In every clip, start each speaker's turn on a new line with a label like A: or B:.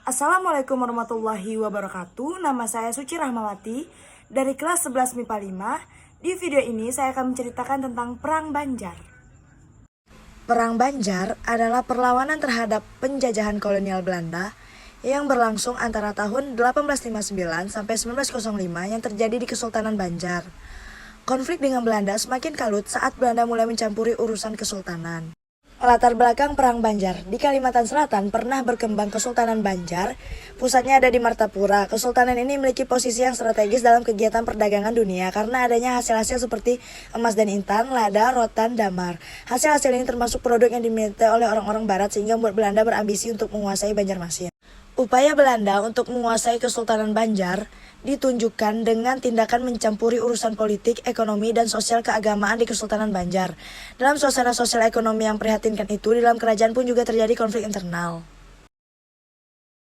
A: Assalamualaikum warahmatullahi wabarakatuh. Nama saya Suci Rahmawati dari kelas 11 MIPA 5. Di video ini saya akan menceritakan tentang Perang Banjar. Perang Banjar adalah perlawanan terhadap penjajahan kolonial Belanda yang berlangsung antara tahun 1859 sampai 1905 yang terjadi di Kesultanan Banjar. Konflik dengan Belanda semakin kalut saat Belanda mulai mencampuri urusan kesultanan. Latar belakang Perang Banjar. Di Kalimantan Selatan pernah berkembang Kesultanan Banjar. Pusatnya ada di Martapura. Kesultanan ini memiliki posisi yang strategis dalam kegiatan perdagangan dunia karena adanya hasil-hasil seperti emas dan intan, lada, rotan, damar. Hasil-hasil ini termasuk produk yang dimiliki oleh orang-orang barat sehingga membuat Belanda berambisi untuk menguasai Banjarmasin. Upaya Belanda untuk menguasai Kesultanan Banjar ditunjukkan dengan tindakan mencampuri urusan politik, ekonomi, dan sosial keagamaan di Kesultanan Banjar. Dalam suasana sosial ekonomi yang prihatinkan itu, di dalam kerajaan pun juga terjadi konflik internal.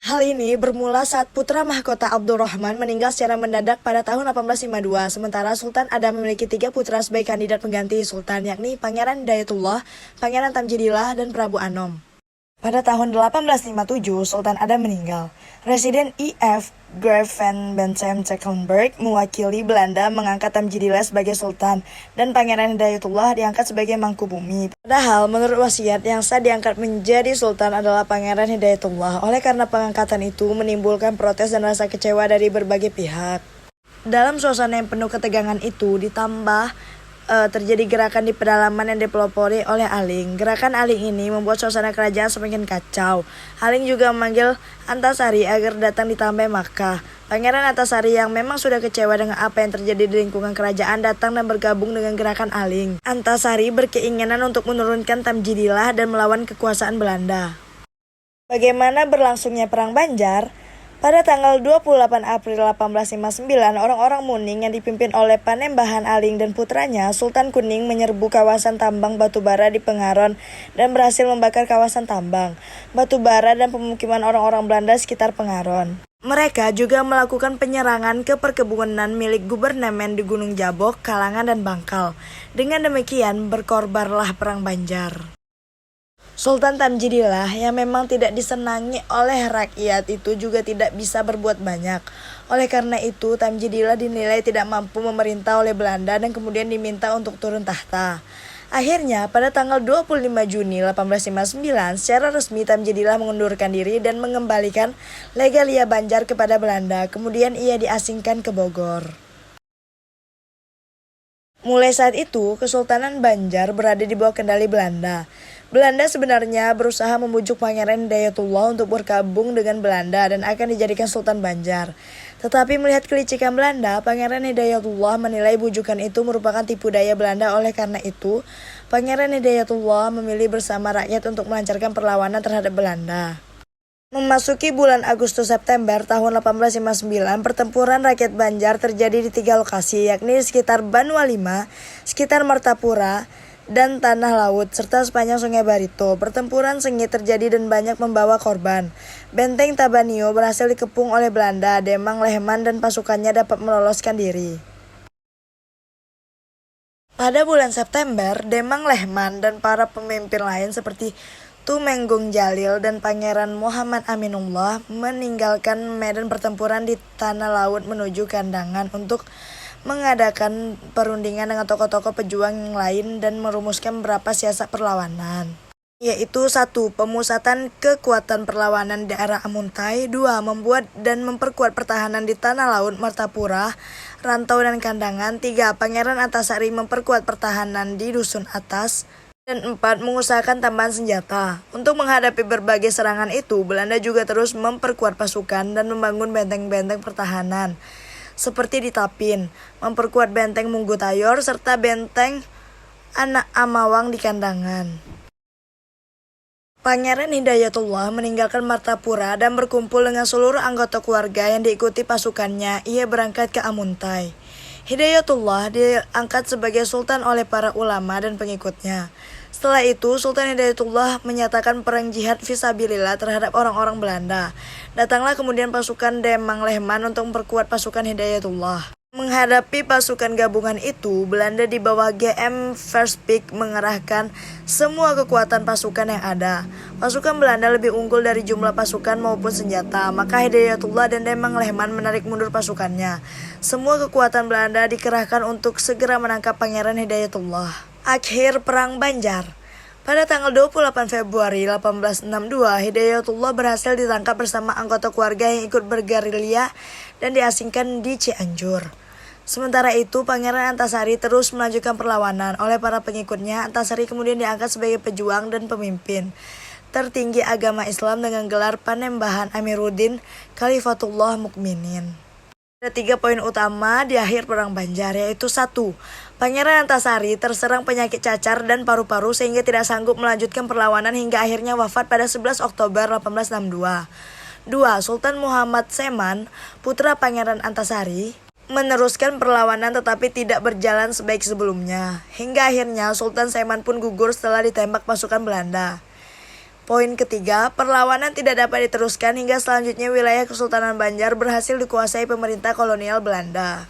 A: Hal ini bermula saat putra mahkota Abdurrahman meninggal secara mendadak pada tahun 1852, sementara Sultan Adam memiliki 3 putra sebagai kandidat pengganti Sultan, yakni Pangeran Hidayatullah, Pangeran Tamjidillah, dan Prabu Anom. Pada tahun 1857, Sultan Adam meninggal. Residen I.F. Graaf van Bentheim-Tecklenburg mewakili Belanda mengangkat Tamjidillah sebagai Sultan dan Pangeran Hidayatullah diangkat sebagai Mangkubumi. Padahal menurut wasiat yang sah diangkat menjadi Sultan adalah Pangeran Hidayatullah. Oleh karena pengangkatan itu menimbulkan protes dan rasa kecewa dari berbagai pihak. Dalam suasana yang penuh ketegangan itu ditambah terjadi gerakan di pedalaman yang dipelopori oleh Aling. Gerakan Aling ini membuat suasana kerajaan semakin kacau. Aling juga memanggil Antasari agar datang di Tambay Makkah. Pangeran Antasari yang memang sudah kecewa dengan apa yang terjadi di lingkungan kerajaan datang dan bergabung dengan gerakan Aling. Antasari berkeinginan untuk menurunkan Tamjidillah dan melawan kekuasaan Belanda. Bagaimana berlangsungnya Perang Banjar? Pada tanggal 28 April 1859, orang-orang Muning yang dipimpin oleh Panembahan Aling dan putranya, Sultan Kuning, menyerbu kawasan tambang batubara di Pengaron dan berhasil membakar kawasan tambang, batubara, dan pemukiman orang-orang Belanda sekitar Pengaron. Mereka juga melakukan penyerangan ke perkebunan milik gubernemen di Gunung Jabok, Kalangan, dan Bangkal. Dengan demikian, berkorbanlah Perang Banjar. Sultan Tamjidillah yang memang tidak disenangi oleh rakyat itu juga tidak bisa berbuat banyak. Oleh karena itu, Tamjidillah dinilai tidak mampu memerintah oleh Belanda dan kemudian diminta untuk turun tahta. Akhirnya, pada tanggal 25 Juni 1859, secara resmi Tamjidillah mengundurkan diri dan mengembalikan Legalia Banjar kepada Belanda. Kemudian ia diasingkan ke Bogor. Mulai saat itu, Kesultanan Banjar berada di bawah kendali Belanda. Belanda sebenarnya berusaha membujuk Pangeran Hidayatullah untuk bergabung dengan Belanda dan akan dijadikan Sultan Banjar. Tetapi melihat kelicikan Belanda, Pangeran Hidayatullah menilai bujukan itu merupakan tipu daya Belanda. Oleh karena itu, Pangeran Hidayatullah memilih bersama rakyat untuk melancarkan perlawanan terhadap Belanda. Memasuki bulan Agustus-September tahun 1859, pertempuran rakyat Banjar terjadi di 3 lokasi, yakni di sekitar Banua-Lima, sekitar Martapura, dan Tanah Laut, serta sepanjang Sungai Barito. Pertempuran sengit terjadi dan banyak membawa korban. Benteng Tabanio berhasil dikepung oleh Belanda. Demang Lehman dan pasukannya dapat meloloskan diri. Pada bulan September, Demang Lehman dan para pemimpin lain seperti Tumenggung Jalil dan Pangeran Muhammad Aminullah meninggalkan medan pertempuran di Tanah Laut menuju Kandangan untuk mengadakan perundingan dengan tokoh-tokoh pejuang yang lain dan merumuskan beberapa siasat perlawanan, yaitu 1. Pemusatan kekuatan perlawanan di daerah Amuntai. 2. Membuat dan memperkuat pertahanan di Tanah Laut, Martapura, Rantau, dan Kandangan. 3. Pangeran Antasari memperkuat pertahanan di Dusun Atas. Dan 4. Mengusahakan tambahan senjata. Untuk menghadapi berbagai serangan itu, Belanda juga terus memperkuat pasukan dan membangun benteng-benteng pertahanan seperti di Tapin, memperkuat benteng Munggutayor, serta benteng Anak Amawang di Kandangan. Pangeran Hidayatullah meninggalkan Martapura dan berkumpul dengan seluruh anggota keluarga yang diikuti pasukannya. Ia berangkat ke Amuntai. Hidayatullah diangkat sebagai sultan oleh para ulama dan pengikutnya. Setelah itu, Sultan Hidayatullah menyatakan perang jihad fisabilillah terhadap orang-orang Belanda. Datanglah kemudian pasukan Demang Lehman untuk memperkuat pasukan Hidayatullah. Menghadapi pasukan gabungan itu, Belanda di bawah GM Verspijk mengerahkan semua kekuatan pasukan yang ada. Pasukan Belanda lebih unggul dari jumlah pasukan maupun senjata, maka Hidayatullah dan Demang Lehman menarik mundur pasukannya. Semua kekuatan Belanda dikerahkan untuk segera menangkap Pangeran Hidayatullah. Akhir Perang Banjar. Pada tanggal 28 Februari 1862, Hidayatullah berhasil ditangkap bersama anggota keluarga yang ikut bergerilya dan diasingkan di Cianjur. Sementara itu, Pangeran Antasari terus melanjutkan perlawanan. Oleh para pengikutnya, Antasari kemudian diangkat sebagai pejuang dan pemimpin tertinggi agama Islam dengan gelar Panembahan Amiruddin Khalifatullah Mukminin. Ada 3 poin utama di akhir Perang Banjar, yaitu 1. Pangeran Antasari terserang penyakit cacar dan paru-paru sehingga tidak sanggup melanjutkan perlawanan hingga akhirnya wafat pada 11 Oktober 1862. 2. Sultan Muhammad Seman, putra Pangeran Antasari, meneruskan perlawanan tetapi tidak berjalan sebaik sebelumnya. Hingga akhirnya Sultan Seman pun gugur setelah ditembak pasukan Belanda. Poin ketiga, perlawanan tidak dapat diteruskan hingga selanjutnya wilayah Kesultanan Banjar berhasil dikuasai pemerintah kolonial Belanda.